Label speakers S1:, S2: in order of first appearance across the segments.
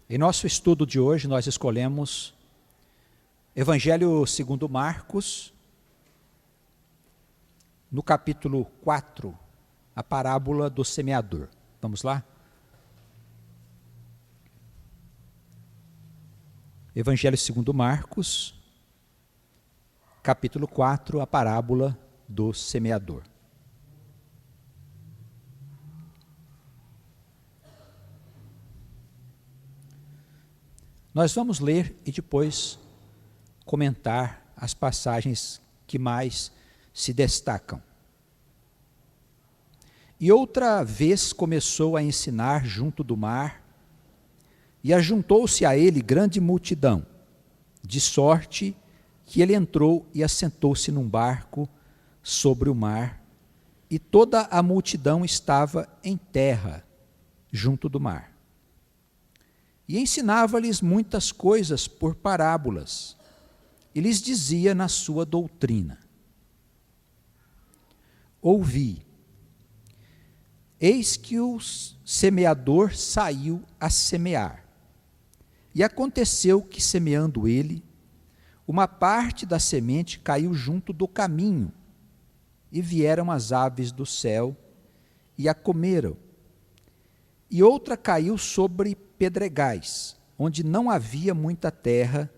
S1: Em nosso estudo de hoje, nós escolhemos Evangelho segundo Marcos, no capítulo 4, a parábola do semeador. Vamos lá? Evangelho segundo Marcos, capítulo 4, a parábola do semeador. Nós vamos ler e depois comentar as passagens que mais se destacam. E outra vez começou a ensinar junto do mar, e ajuntou-se a ele grande multidão, de sorte que ele entrou e assentou-se num barco sobre o mar, e toda a multidão estava em terra, junto do mar. E ensinava-lhes muitas coisas por parábolas, e lhes dizia na sua doutrina: Ouvi, eis que o semeador saiu a semear. E aconteceu que, semeando ele, uma parte da semente caiu junto do caminho, e vieram as aves do céu e a comeram. E outra caiu sobre pedregais, onde não havia muita terra,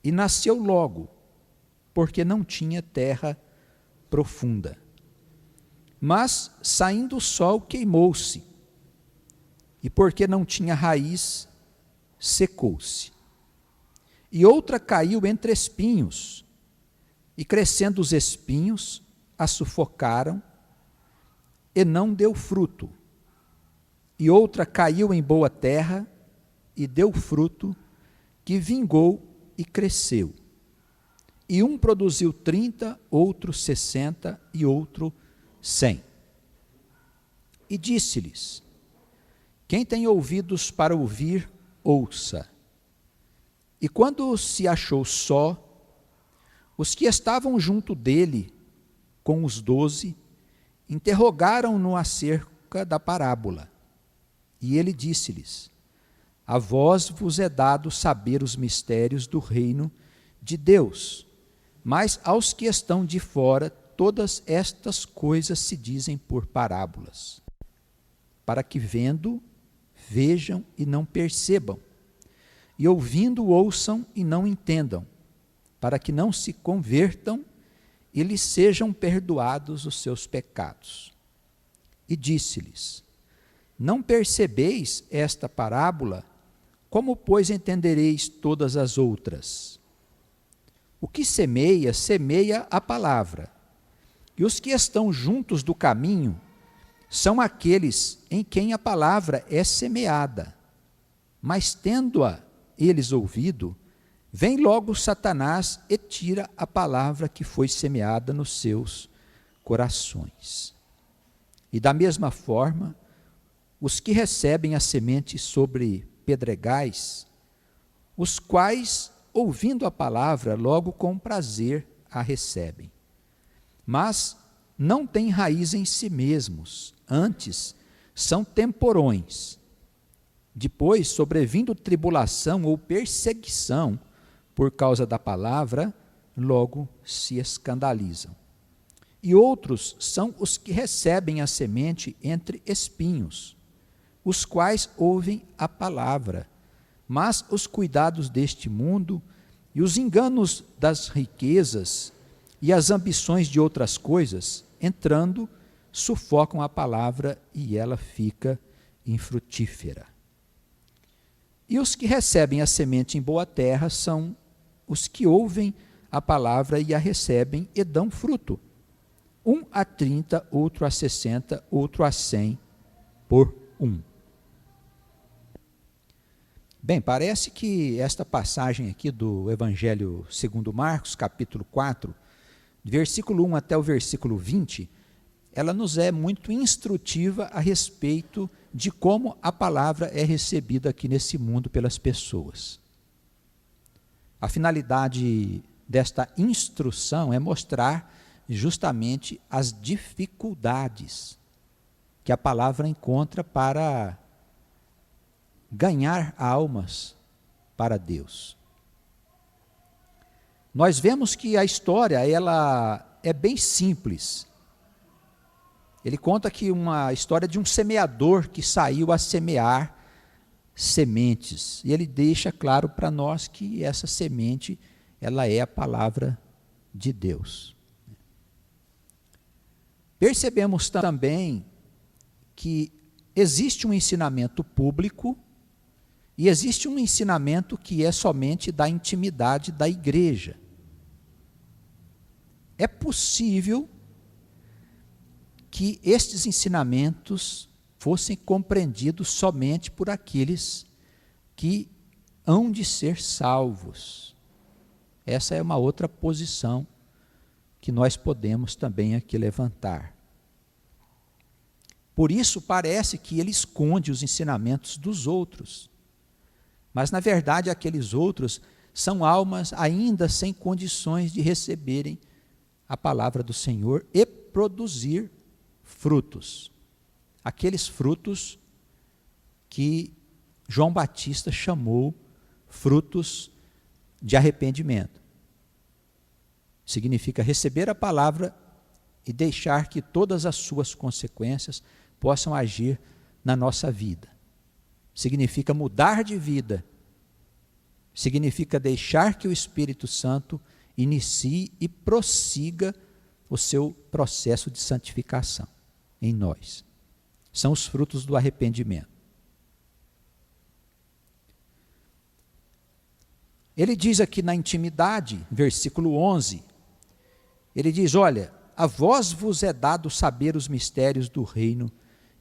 S1: e nasceu logo, porque não tinha terra profunda. Mas, saindo o sol, queimou-se, e porque não tinha raiz, secou-se. E outra caiu entre espinhos, e crescendo os espinhos, a sufocaram, e não deu fruto. E outra caiu em boa terra, e deu fruto, que vingou e cresceu. E um produziu 30, outro 60 e outro 100. E disse-lhes: Quem tem ouvidos para ouvir, ouça. E quando se achou só, os que estavam junto dele, com os 12, interrogaram-no acerca da parábola. E ele disse-lhes: A vós vos é dado saber os mistérios do reino de Deus, mas aos que estão de fora, todas estas coisas se dizem por parábolas, para que vendo, vejam e não percebam, e ouvindo, ouçam e não entendam, para que não se convertam e lhes sejam perdoados os seus pecados. E disse-lhes: Não percebeis esta parábola? Como, pois, entendereis todas as outras? O que semeia, semeia a palavra. E os que estão juntos do caminho são aqueles em quem a palavra é semeada. Mas, tendo-a eles ouvido, vem logo Satanás e tira a palavra que foi semeada nos seus corações. E da mesma forma, os que recebem a semente sobre pedregais, os quais, ouvindo a palavra, logo com prazer a recebem. Mas não têm raiz em si mesmos, antes são temporões. Depois, sobrevindo tribulação ou perseguição por causa da palavra, logo se escandalizam. E outros são os que recebem a semente entre espinhos, os quais ouvem a palavra, mas os cuidados deste mundo e os enganos das riquezas e as ambições de outras coisas, entrando, sufocam a palavra e ela fica infrutífera. E os que recebem a semente em boa terra são os que ouvem a palavra e a recebem e dão fruto. Um a 30, outro a 60, outro a 100 por um. Bem, parece que esta passagem aqui do Evangelho segundo Marcos, capítulo 4, versículo 1 até o versículo 20, ela nos é muito instrutiva a respeito de como a palavra é recebida aqui nesse mundo pelas pessoas. A finalidade desta instrução é mostrar justamente as dificuldades que a palavra encontra para ganhar almas para Deus. Nós vemos que a história ela é bem simples. Ele conta que uma história de um semeador que saiu a semear sementes. E ele deixa claro para nós que essa semente, ela é a palavra de Deus. Percebemos também que existe um ensinamento público e existe um ensinamento que é somente da intimidade da igreja. É possível que estes ensinamentos fossem compreendidos somente por aqueles que hão de ser salvos. Essa é uma outra posição que nós podemos também aqui levantar. Por isso parece que ele esconde os ensinamentos dos outros. Mas na verdade aqueles outros são almas ainda sem condições de receberem a palavra do Senhor e produzir frutos. Aqueles frutos que João Batista chamou frutos de arrependimento. Significa receber a palavra e deixar que todas as suas consequências possam agir na nossa vida. Significa mudar de vida. Significa deixar que o Espírito Santo inicie e prossiga o seu processo de santificação em nós. São os frutos do arrependimento. Ele diz aqui na intimidade, versículo 11, ele diz, olha, a vós vos é dado saber os mistérios do reino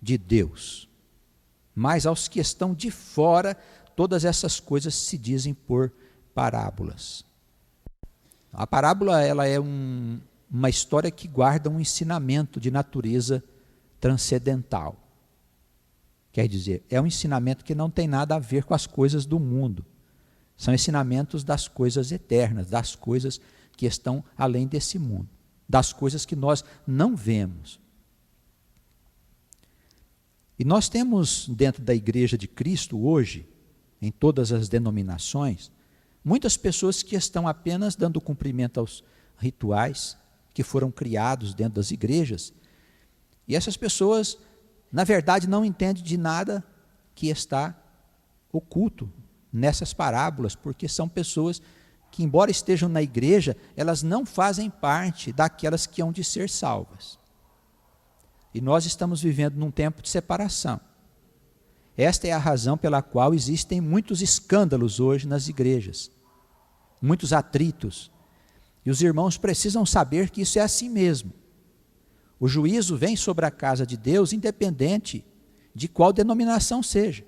S1: de Deus, mas aos que estão de fora, todas essas coisas se dizem por parábolas. A parábola ela é uma história que guarda um ensinamento de natureza transcendental. Quer dizer, é um ensinamento que não tem nada a ver com as coisas do mundo. São ensinamentos das coisas eternas, das coisas que estão além desse mundo, das coisas que nós não vemos. E nós temos dentro da Igreja de Cristo hoje, em todas as denominações, muitas pessoas que estão apenas dando cumprimento aos rituais que foram criados dentro das igrejas, e essas pessoas, na verdade, não entendem de nada que está oculto nessas parábolas, porque são pessoas que, embora estejam na igreja, elas não fazem parte daquelas que hão de ser salvas. E nós estamos vivendo num tempo de separação. Esta é a razão pela qual existem muitos escândalos hoje nas igrejas, muitos atritos. E os irmãos precisam saber que isso é assim mesmo. O juízo vem sobre a casa de Deus, independente de qual denominação seja.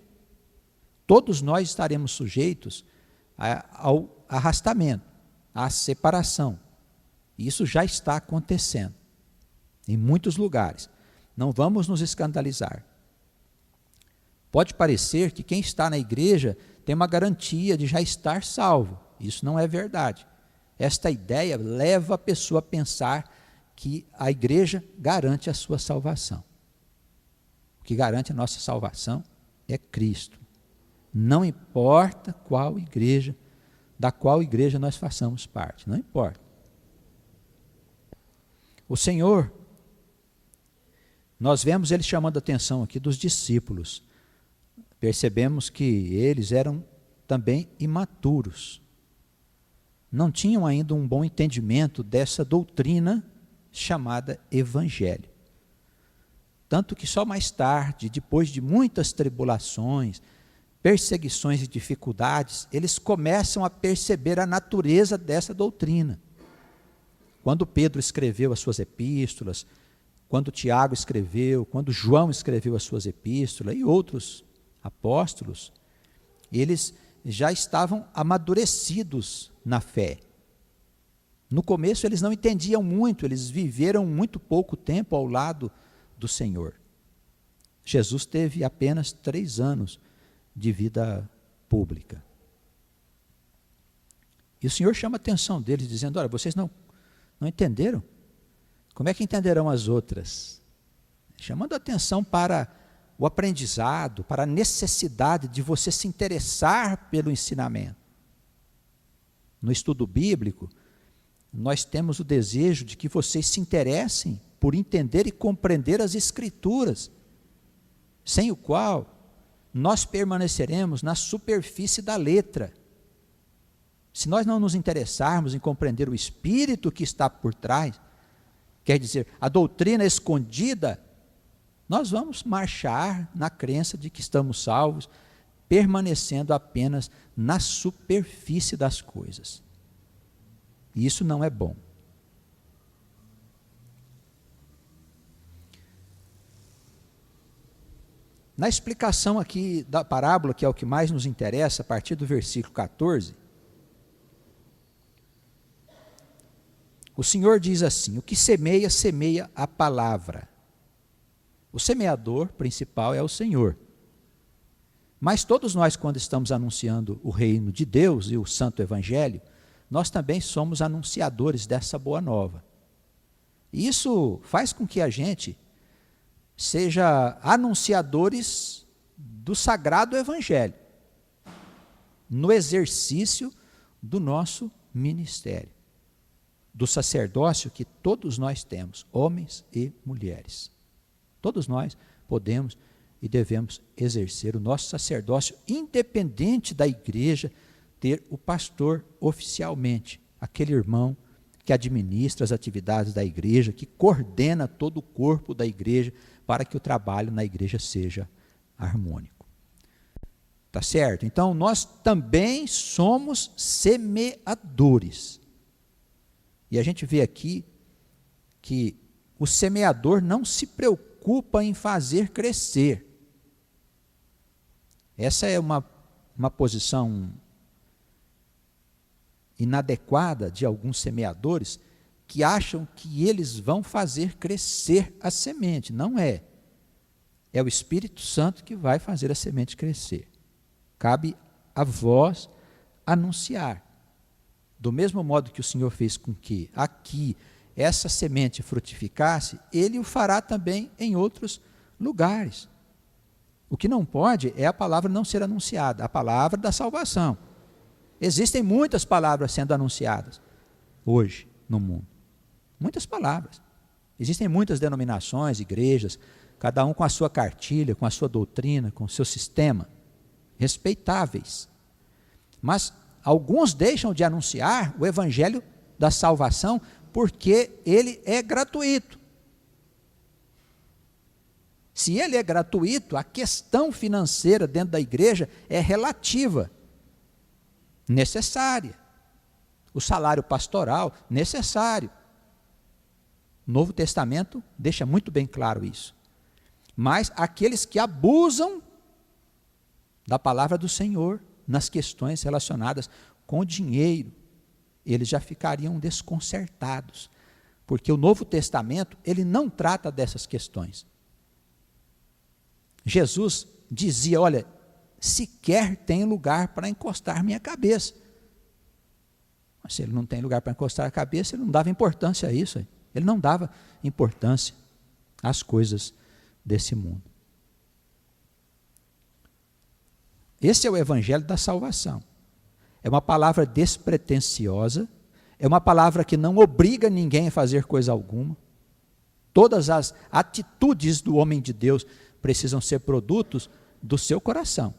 S1: Todos nós estaremos sujeitos ao arrastamento, à separação. E isso já está acontecendo em muitos lugares. Não vamos nos escandalizar. Pode parecer que quem está na igreja tem uma garantia de já estar salvo. Isso não é verdade. Esta ideia leva a pessoa a pensar que a igreja garante a sua salvação. O que garante a nossa salvação é Cristo. Não importa da qual igreja nós façamos parte, não importa. O Senhor, nós vemos ele chamando a atenção aqui dos discípulos. Percebemos que eles eram também imaturos. Não tinham ainda um bom entendimento dessa doutrina chamada Evangelho. Tanto que só mais tarde, depois de muitas tribulações, perseguições e dificuldades, eles começam a perceber a natureza dessa doutrina. Quando Pedro escreveu as suas epístolas, quando Tiago escreveu, quando João escreveu as suas epístolas e outros apóstolos, eles já estavam amadurecidos na fé. No começo eles não entendiam muito, eles viveram muito pouco tempo ao lado do Senhor. Jesus teve apenas 3 anos de vida pública. E o Senhor chama a atenção deles, dizendo, olha, vocês não entenderam? Como é que entenderão as outras? Chamando a atenção para o aprendizado, para a necessidade de você se interessar pelo ensinamento. No estudo bíblico, nós temos o desejo de que vocês se interessem por entender e compreender as Escrituras, sem o qual nós permaneceremos na superfície da letra. Se nós não nos interessarmos em compreender o espírito que está por trás, quer dizer, a doutrina escondida, nós vamos marchar na crença de que estamos salvos, permanecendo apenas na superfície das coisas. E isso não é bom. Na explicação aqui da parábola, que é o que mais nos interessa, a partir do versículo 14, o Senhor diz assim: o que semeia, semeia a palavra. O semeador principal é o Senhor. Mas todos nós, quando estamos anunciando o reino de Deus e o santo evangelho, nós também somos anunciadores dessa boa nova. E isso faz com que a gente seja anunciadores do sagrado evangelho, no exercício do nosso ministério, do sacerdócio que todos nós temos, homens e mulheres. Todos nós podemos e devemos exercer o nosso sacerdócio, independente da igreja ter o pastor oficialmente, aquele irmão que administra as atividades da igreja, que coordena todo o corpo da igreja para que o trabalho na igreja seja harmônico. Tá certo? Então, nós também somos semeadores. E a gente vê aqui que o semeador não se preocupa em fazer crescer. Essa é uma posição inadequada de alguns semeadores que acham que eles vão fazer crescer a semente. Não é. É o Espírito Santo que vai fazer a semente crescer. Cabe a vós anunciar. Do mesmo modo que o Senhor fez com que aqui essa semente frutificasse, Ele o fará também em outros lugares. O que não pode é a palavra não ser anunciada, a palavra da salvação. Existem muitas palavras sendo anunciadas hoje no mundo. Muitas palavras. Existem muitas denominações, igrejas, cada um com a sua cartilha, com a sua doutrina, com o seu sistema, respeitáveis. Mas alguns deixam de anunciar o evangelho da salvação porque ele é gratuito. Se ele é gratuito, a questão financeira dentro da igreja é relativa, necessária. O salário pastoral, necessário. O Novo Testamento deixa muito bem claro isso. Mas aqueles que abusam da palavra do Senhor nas questões relacionadas com o dinheiro, eles já ficariam desconcertados, porque o Novo Testamento, ele não trata dessas questões. Jesus dizia, olha, sequer tem lugar para encostar minha cabeça. Mas se ele não tem lugar para encostar a cabeça, ele não dava importância a isso. Ele não dava importância às coisas desse mundo. Esse é o evangelho da salvação. É uma palavra despretensiosa, é uma palavra que não obriga ninguém a fazer coisa alguma. Todas as atitudes do homem de Deus precisam ser produtos do seu coração.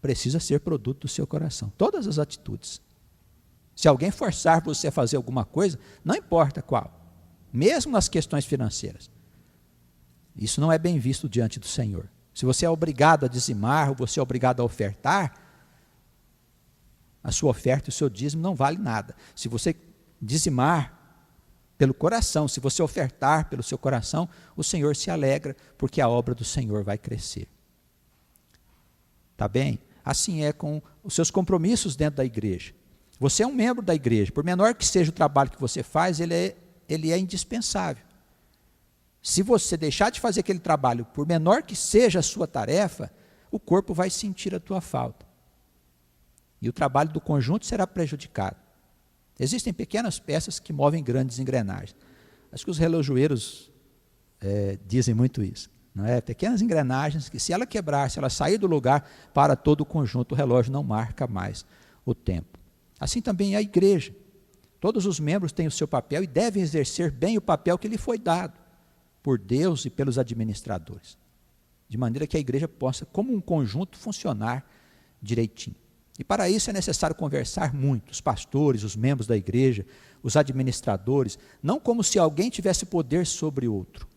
S1: Precisa ser produto do seu coração. Todas as atitudes. Se alguém forçar você a fazer alguma coisa, não importa qual, mesmo nas questões financeiras, isso não é bem visto diante do Senhor. Se você é obrigado a dizimar, ou você é obrigado a ofertar, a sua oferta e o seu dízimo não vale nada. Se você dizimar pelo coração, se você ofertar pelo seu coração, o Senhor se alegra, porque a obra do Senhor vai crescer. Tá bem? Assim é com os seus compromissos dentro da igreja. Você é um membro da igreja, por menor que seja o trabalho que você faz, ele é indispensável. Se você deixar de fazer aquele trabalho, por menor que seja a sua tarefa, o corpo vai sentir a tua falta. E o trabalho do conjunto será prejudicado. Existem pequenas peças que movem grandes engrenagens. Acho que os relojoeiros dizem muito isso. não é? Pequenas engrenagens que, se ela quebrar, se ela sair do lugar, para todo o conjunto, o relógio não marca mais o tempo. Assim também é a igreja. Todos os membros têm o seu papel e devem exercer bem o papel que lhe foi dado por Deus e pelos administradores, de maneira que a igreja possa, como um conjunto, funcionar direitinho. E para isso é necessário conversar muito, os pastores, os membros da igreja, os administradores, não como se alguém tivesse poder sobre outro.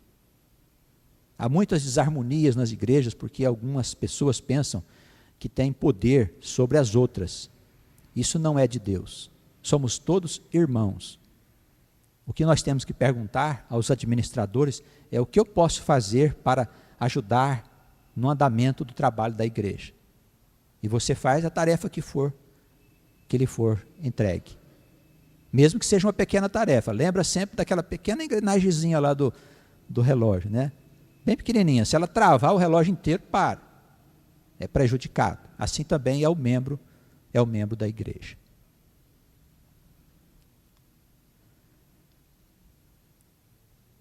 S1: Há muitas desarmonias nas igrejas porque algumas pessoas pensam que têm poder sobre as outras. Isso não é de Deus. Somos todos irmãos. O que nós temos que perguntar aos administradores é o que eu posso fazer para ajudar no andamento do trabalho da igreja. E você faz a tarefa que lhe for entregue. Mesmo que seja uma pequena tarefa. Lembra sempre daquela pequena engrenagemzinha lá do relógio, né? Bem pequenininha. Se ela travar, o relógio inteiro para. É prejudicado. Assim também é o membro da igreja.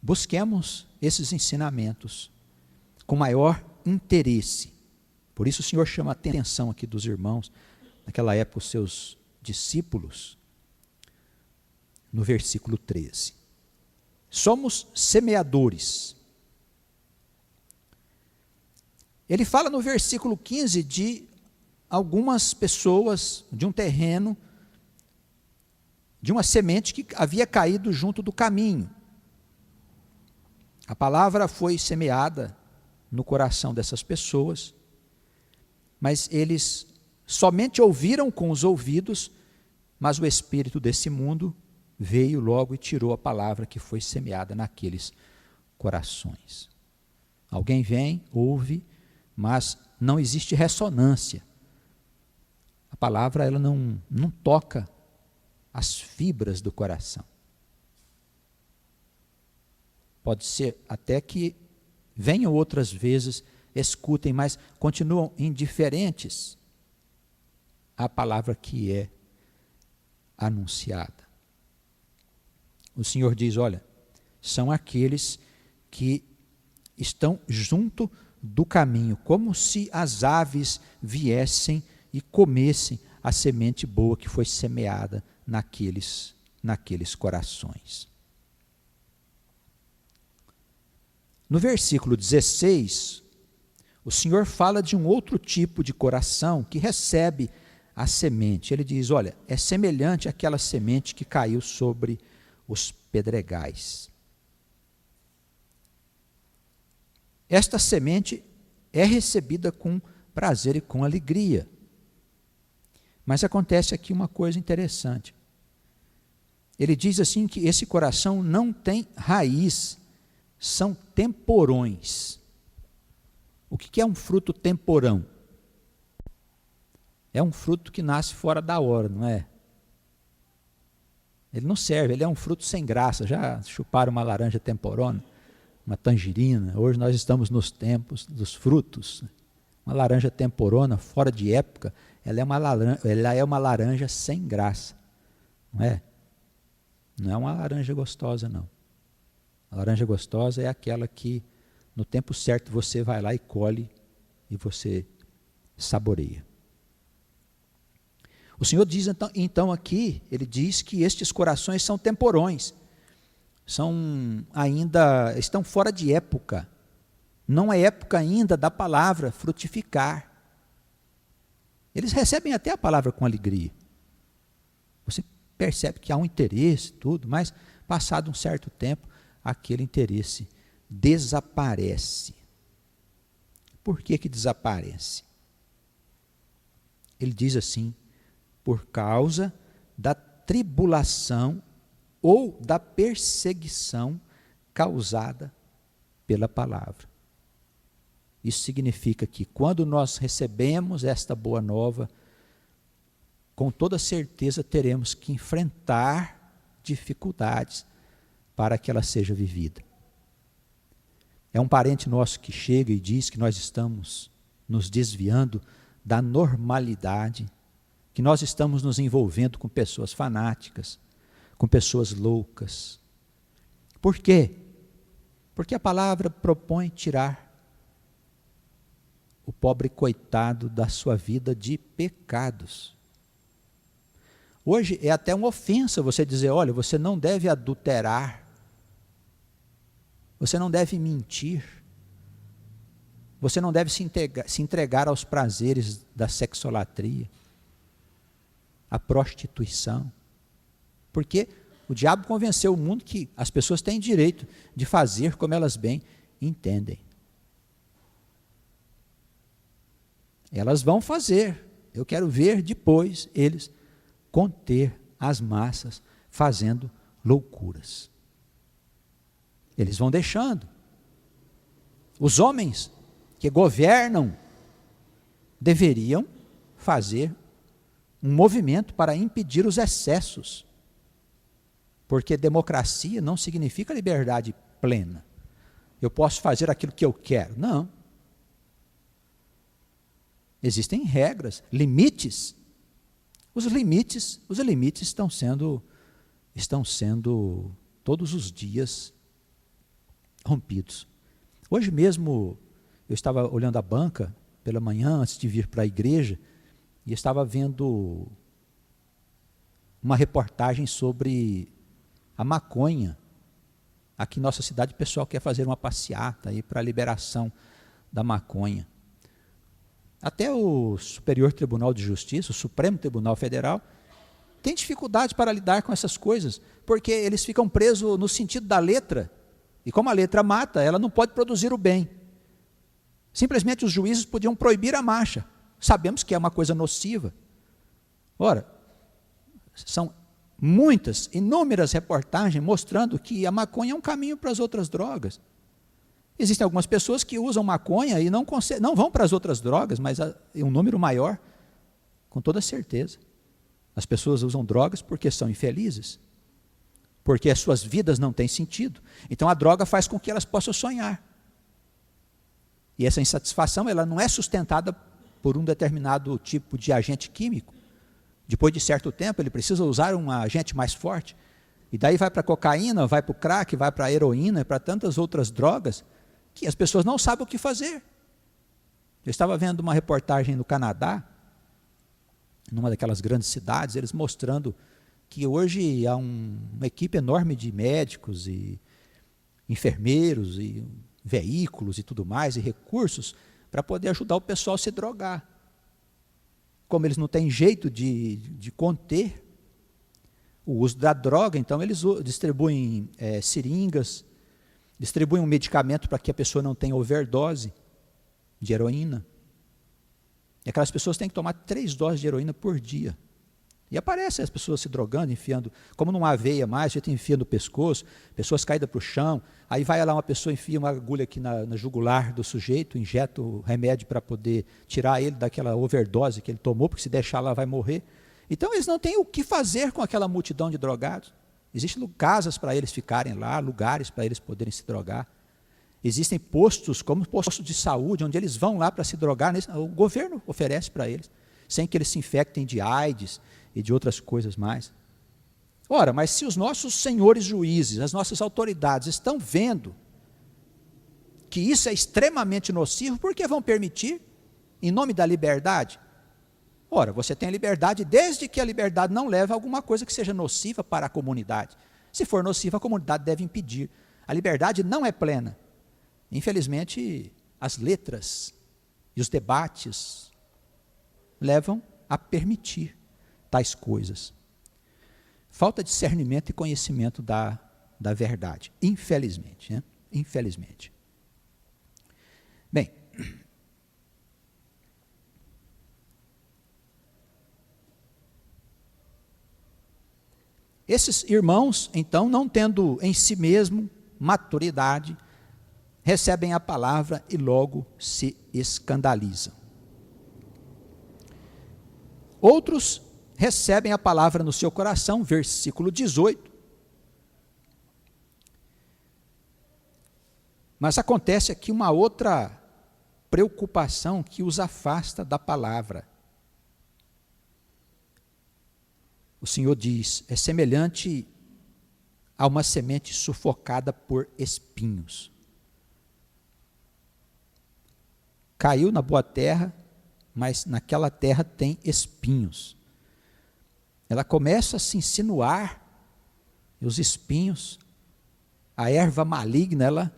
S1: Busquemos esses ensinamentos com maior interesse. Por isso o Senhor chama a atenção aqui dos irmãos, naquela época os seus discípulos, no versículo 13. Somos semeadores. Ele fala no versículo 15 de algumas pessoas, de um terreno, de uma semente que havia caído junto do caminho. A palavra foi semeada no coração dessas pessoas, mas eles somente ouviram com os ouvidos, mas o espírito desse mundo veio logo e tirou a palavra que foi semeada naqueles corações. Alguém vem, ouve, mas não existe ressonância. A palavra ela não toca as fibras do coração. Pode ser até que venham outras vezes, escutem, mas continuam indiferentes à palavra que é anunciada. O Senhor diz, olha, são aqueles que estão junto do caminho, como se as aves viessem e comessem a semente boa que foi semeada naqueles corações. No versículo 16, o Senhor fala de um outro tipo de coração que recebe a semente. Ele diz, olha, é semelhante àquela semente que caiu sobre os pedregais. Esta semente é recebida com prazer e com alegria. Mas acontece aqui uma coisa interessante. Ele diz assim que esse coração não tem raiz, são temporões. O que é um fruto temporão? É um fruto que nasce fora da hora, não é? Ele não serve, ele é um fruto sem graça. Já chuparam uma laranja temporona, uma tangerina? Hoje nós estamos nos tempos dos frutos. Uma laranja temporona, fora de época, ela é uma laranja sem graça, não é? Não é uma laranja gostosa, não. A laranja gostosa é aquela que, no tempo certo, você vai lá e colhe e você saboreia. O Senhor diz então aqui, ele diz que estes corações são temporões, estão fora de época, não é época ainda da palavra frutificar. Eles recebem até a palavra com alegria. Você percebe que há um interesse, tudo, mas passado um certo tempo, aquele interesse desaparece. Por que desaparece? Ele diz assim, por causa da tribulação ou da perseguição causada pela palavra. Isso significa que quando nós recebemos esta boa nova, com toda certeza teremos que enfrentar dificuldades para que ela seja vivida. É um parente nosso que chega e diz que nós estamos nos desviando da normalidade, que nós estamos nos envolvendo com pessoas fanáticas, com pessoas loucas. Por quê? Porque a palavra propõe tirar o pobre coitado da sua vida de pecados. Hoje é até uma ofensa você dizer, olha, você não deve adulterar, você não deve mentir, você não deve se entregar aos prazeres da sexolatria, à prostituição, porque o diabo convenceu o mundo que as pessoas têm direito de fazer como elas bem entendem. Elas vão fazer, eu quero ver depois eles conter as massas fazendo loucuras. Eles vão deixando. Os homens que governam deveriam fazer um movimento para impedir os excessos, porque democracia não significa liberdade plena. Eu posso fazer aquilo que eu quero. Não. Existem regras, limites. Os limites estão sendo todos os dias rompidos. Hoje mesmo eu estava olhando a banca pela manhã antes de vir para a igreja e estava vendo uma reportagem sobre a maconha. Aqui em nossa cidade o pessoal quer fazer uma passeata aí para a liberação da maconha. Até o Superior Tribunal de Justiça, o Supremo Tribunal Federal, tem dificuldade para lidar com essas coisas, porque eles ficam presos no sentido da letra, e como a letra mata, ela não pode produzir o bem. Simplesmente os juízes podiam proibir a marcha. Sabemos que é uma coisa nociva. Ora, são muitas, inúmeras reportagens mostrando que a maconha é um caminho para as outras drogas. Existem algumas pessoas que usam maconha e não vão para as outras drogas, mas é um número maior, com toda certeza. As pessoas usam drogas porque são infelizes, porque as suas vidas não têm sentido. Então a droga faz com que elas possam sonhar. E essa insatisfação ela não é sustentada por um determinado tipo de agente químico. Depois de certo tempo ele precisa usar um agente mais forte. E daí vai para a cocaína, vai para o crack, vai para a heroína, para tantas outras drogas, que as pessoas não sabem o que fazer. Eu estava vendo uma reportagem no Canadá, numa daquelas grandes cidades, eles mostrando que hoje há uma equipe enorme de médicos e enfermeiros e veículos e tudo mais, e recursos para poder ajudar o pessoal a se drogar. Como eles não têm jeito de conter o uso da droga, então eles distribuem seringas, distribuem um medicamento para que a pessoa não tenha overdose de heroína. E aquelas pessoas têm que tomar 3 doses de heroína por dia. E aparecem as pessoas se drogando, enfiando, como não há veia mais, já enfia no pescoço, pessoas caídas para o chão, aí vai lá uma pessoa, enfia uma agulha aqui na jugular do sujeito, injeta o remédio para poder tirar ele daquela overdose que ele tomou, porque se deixar lá vai morrer. Então eles não têm o que fazer com aquela multidão de drogados. Existem casas para eles ficarem lá, lugares para eles poderem se drogar. Existem postos, como postos de saúde, onde eles vão lá para se drogar. O governo oferece para eles, sem que eles se infectem de AIDS e de outras coisas mais. Ora, mas se os nossos senhores juízes, as nossas autoridades estão vendo que isso é extremamente nocivo, por que vão permitir? Em nome da liberdade? Ora, você tem a liberdade desde que a liberdade não leve a alguma coisa que seja nociva para a comunidade. Se for nociva, a comunidade deve impedir. A liberdade não é plena. Infelizmente, as letras e os debates levam a permitir tais coisas. Falta discernimento e conhecimento da verdade, infelizmente, né? Infelizmente. Bem, esses irmãos, então, não tendo em si mesmo maturidade, recebem a palavra e logo se escandalizam. Outros recebem a palavra no seu coração, versículo 18. Mas acontece aqui uma outra preocupação que os afasta da palavra. O Senhor diz, é semelhante a uma semente sufocada por espinhos. caiu na boa terra, mas naquela terra tem espinhos. Ela começa a se insinuar, e os espinhos, a erva maligna,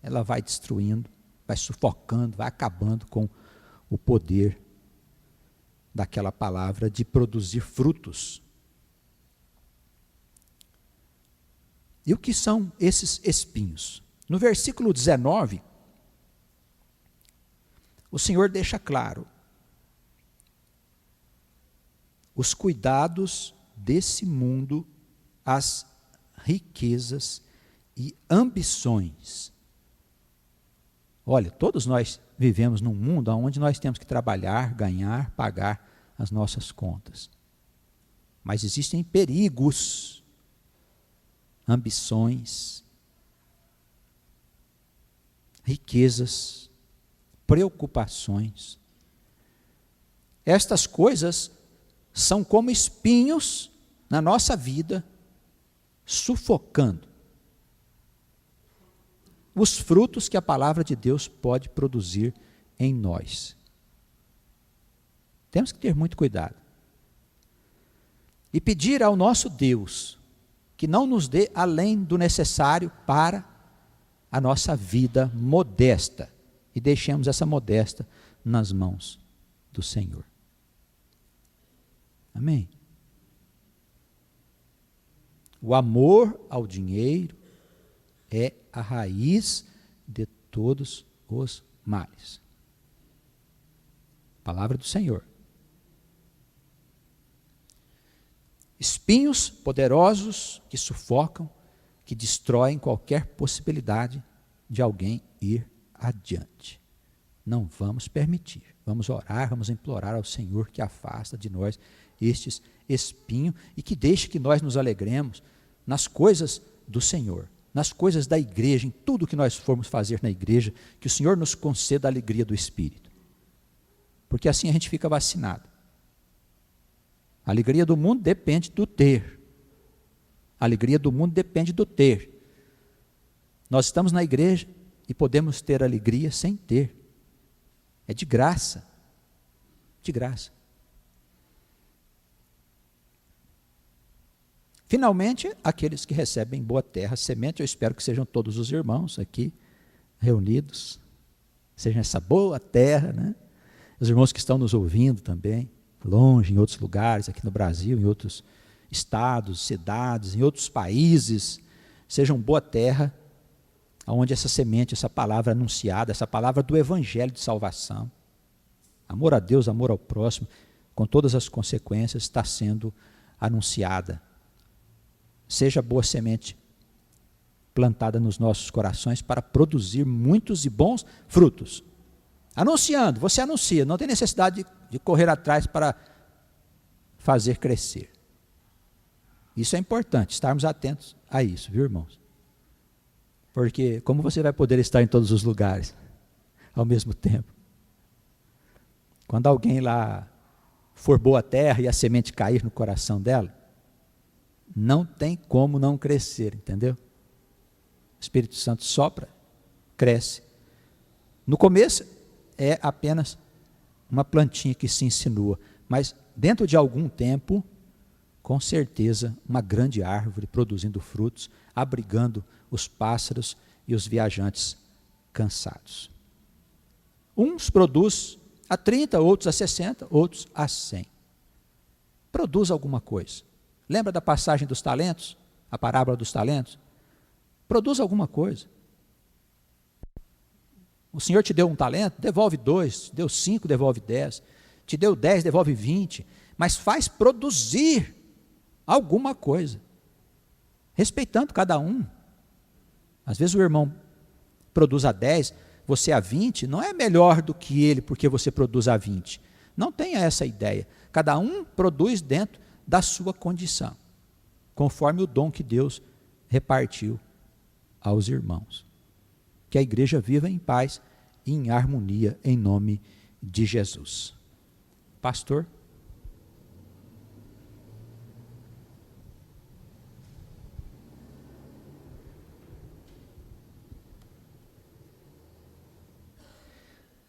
S1: ela vai destruindo, vai sufocando, vai acabando com o poder daquela palavra de produzir frutos. E o que são esses espinhos? No versículo 19, o Senhor deixa claro os cuidados desse mundo, as riquezas e ambições. Olha, todos nós vivemos num mundo onde nós temos que trabalhar, ganhar, pagar as nossas contas. Mas existem perigos, ambições, riquezas, preocupações. Estas coisas são como espinhos na nossa vida, sufocando os frutos que a palavra de Deus pode produzir em nós. Temos que ter muito cuidado. E pedir ao nosso Deus que não nos dê além do necessário para a nossa vida modesta. E deixemos essa modesta nas mãos do Senhor. Amém? O amor ao dinheiro é a raiz de todos os males. Palavra do Senhor. Espinhos poderosos que sufocam, que destroem qualquer possibilidade de alguém ir adiante. Não vamos permitir. Vamos orar, vamos implorar ao Senhor que afasta de nós estes espinhos e que deixe que nós nos alegremos nas coisas do Senhor, nas coisas da igreja, em tudo que nós formos fazer na igreja, que o Senhor nos conceda a alegria do Espírito. Porque assim a gente fica vacinado. A alegria do mundo depende do ter. A alegria do mundo depende do ter. Nós estamos na igreja e podemos ter alegria sem ter. É de graça. De graça. Finalmente, aqueles que recebem boa terra, semente, eu espero que sejam todos os irmãos aqui reunidos, sejam essa boa terra, né? Os irmãos que estão nos ouvindo também, longe, em outros lugares, aqui no Brasil, em outros estados, cidades, em outros países, sejam boa terra, onde essa semente, essa palavra anunciada, essa palavra do evangelho de salvação, amor a Deus, amor ao próximo, com todas as consequências, está sendo anunciada. Seja boa semente plantada nos nossos corações para produzir muitos e bons frutos. Anunciando, você anuncia, não tem necessidade de correr atrás para fazer crescer. Isso é importante, estarmos atentos a isso, viu, irmãos? Porque como você vai poder estar em todos os lugares ao mesmo tempo? Quando alguém lá for boa terra e a semente cair no coração dela, não tem como não crescer, entendeu? O Espírito Santo sopra, cresce. No começo é apenas uma plantinha que se insinua, mas dentro de algum tempo, com certeza, uma grande árvore produzindo frutos, abrigando os pássaros e os viajantes cansados. Uns produz a 30, outros a 60, outros a 100. Produz alguma coisa. Lembra da passagem dos talentos? A parábola dos talentos? Produz alguma coisa. O Senhor te deu um talento, devolve 2, deu 5, devolve 10, te deu 10, devolve 20, mas faz produzir alguma coisa, respeitando cada um. Às vezes o irmão produz a 10, você a 20, não é melhor do que ele porque você produz a 20. Não tenha essa ideia. Cada um produz dentro da sua condição, conforme o dom que Deus repartiu aos irmãos. Que a igreja viva em paz e em harmonia, em nome de Jesus. Pastor?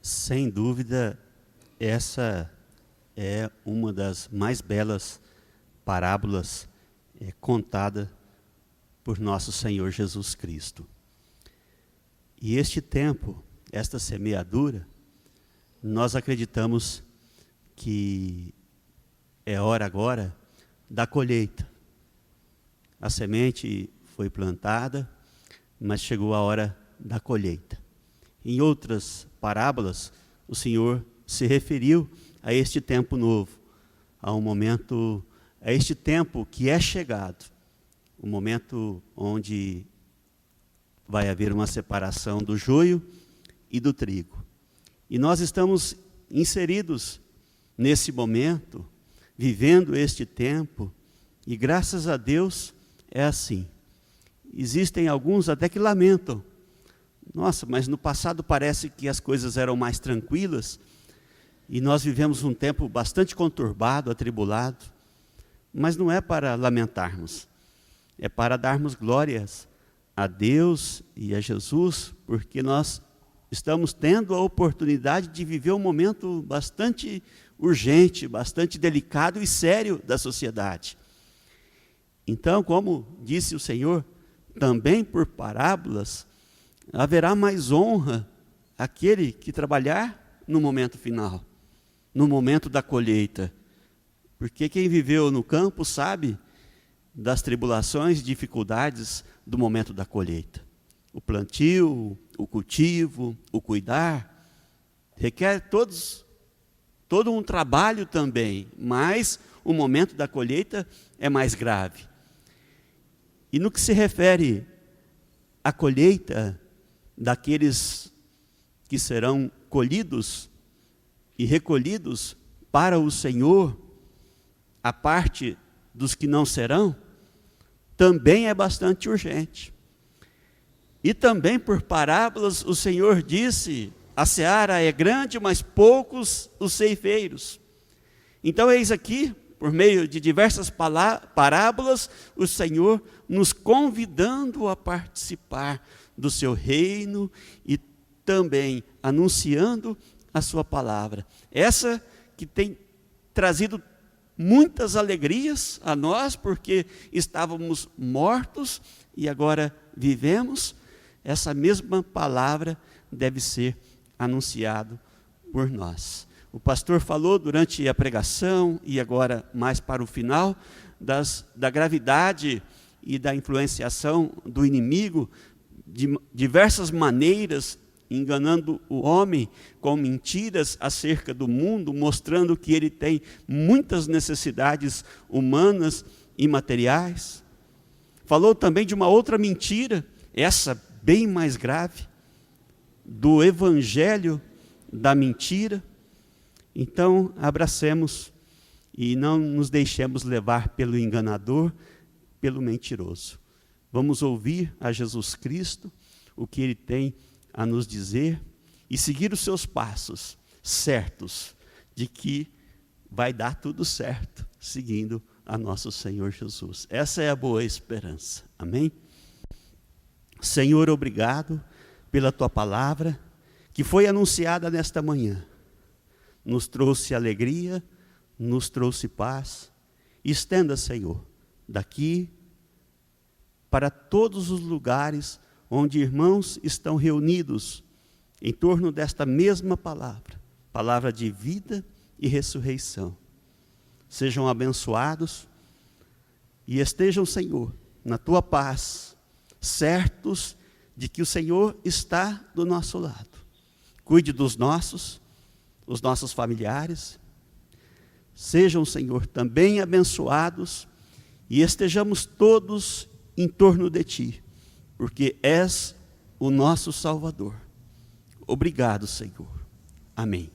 S2: Sem dúvida, essa é uma das mais belas parábolas contada por nosso Senhor Jesus Cristo. E este tempo, esta semeadura, nós acreditamos que é hora agora da colheita. A semente foi plantada, mas chegou a hora da colheita. Em outras parábolas, o Senhor se referiu a este tempo novo, a este tempo que é chegado, o momento onde vai haver uma separação do joio e do trigo. E nós estamos inseridos nesse momento, vivendo este tempo, e graças a Deus é assim. Existem alguns até que lamentam. Nossa, mas no passado parece que as coisas eram mais tranquilas, e nós vivemos um tempo bastante conturbado, atribulado. Mas não é para lamentarmos, é para darmos glórias a Deus e a Jesus, porque nós estamos tendo a oportunidade de viver um momento bastante urgente, bastante delicado e sério da sociedade. Então, como disse o Senhor, também por parábolas, haverá mais honra àquele que trabalhar no momento final, no momento da colheita. Porque quem viveu no campo sabe das tribulações e dificuldades do momento da colheita. O plantio, o cultivo, o cuidar, requer todo um trabalho também, mas o momento da colheita é mais grave. E no que se refere à colheita daqueles que serão colhidos e recolhidos para o Senhor, a parte dos que não serão, também é bastante urgente. E também por parábolas o Senhor disse, a seara é grande, mas poucos os ceifeiros. Então eis aqui, por meio de diversas parábolas, o Senhor nos convidando a participar do seu reino e também anunciando a sua palavra. Essa que tem trazido muitas alegrias a nós, porque estávamos mortos e agora vivemos. Essa mesma palavra deve ser anunciada por nós. O pastor falou durante a pregação e agora mais para o final da gravidade e da influenciação do inimigo de diversas maneiras, enganando o homem com mentiras acerca do mundo, mostrando que ele tem muitas necessidades humanas e materiais. Falou também de uma outra mentira, essa bem mais grave, do evangelho da mentira. Então, abracemos e não nos deixemos levar pelo enganador, pelo mentiroso. Vamos ouvir a Jesus Cristo, o que Ele tem a nos dizer e seguir os seus passos, certos de que vai dar tudo certo, seguindo a nosso Senhor Jesus. Essa é a boa esperança. Amém? Senhor, obrigado pela Tua palavra, que foi anunciada nesta manhã. Nos trouxe alegria, nos trouxe paz. Estenda, Senhor, daqui para todos os lugares onde irmãos estão reunidos em torno desta mesma palavra, palavra de vida e ressurreição. Sejam abençoados e estejam, Senhor, na Tua paz, certos de que o Senhor está do nosso lado. Cuide dos os nossos familiares. Sejam, Senhor, também abençoados e estejamos todos em torno de Ti, porque és o nosso Salvador. Obrigado, Senhor. Amém.